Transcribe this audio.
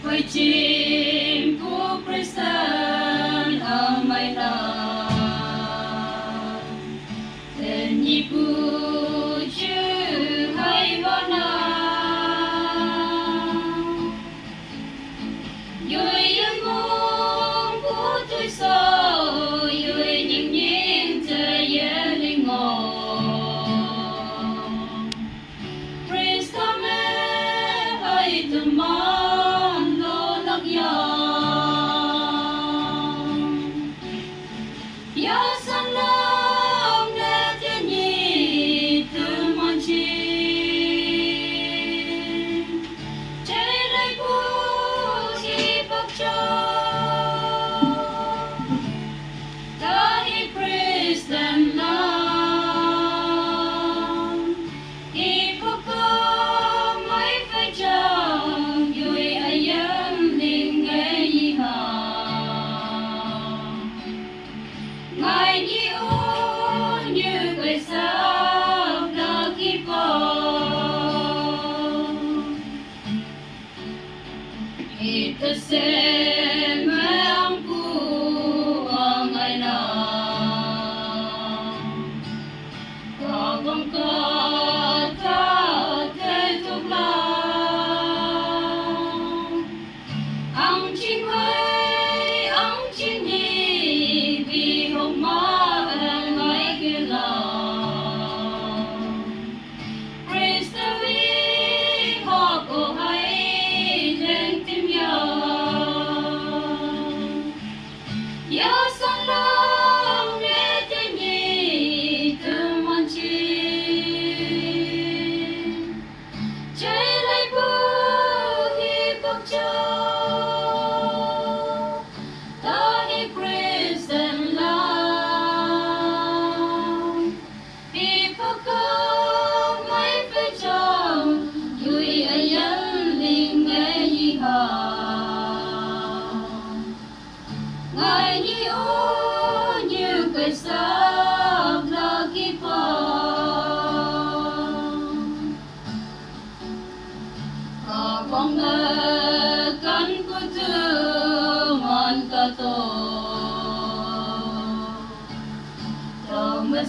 Với chim của Kristen ở mây nào tên nhị bu chữ hay võ nào vui yên mong của tôi sâu vui những nhiên trời dễ linh ngộ Kristen hãy từ mong lo lắng ya san long để thiên nhi từ mong chi trái lấy bu khi bắc cho ta hi Kristen long hi có mấy phải chồng vui ai em linh nghe gì hả ngài như như cây sao đã kịp ít sẽ mẹ ông của ngài nào có không có ta thể thuộc lòng ông chính hay ông chính nhị vì hôm má em nói kia lòng Kristen vì họ cô hay lên tim ya san long để thiên nhi từ mong chi trái lấy bu hi bắc cho ta hi Kristen long hi bắc có mấy phải chồng vui ai nhân linh nghe gì hả ngài như cây sáp là kịp họ con ngờ cắn của thương ngon cả tổ cho mất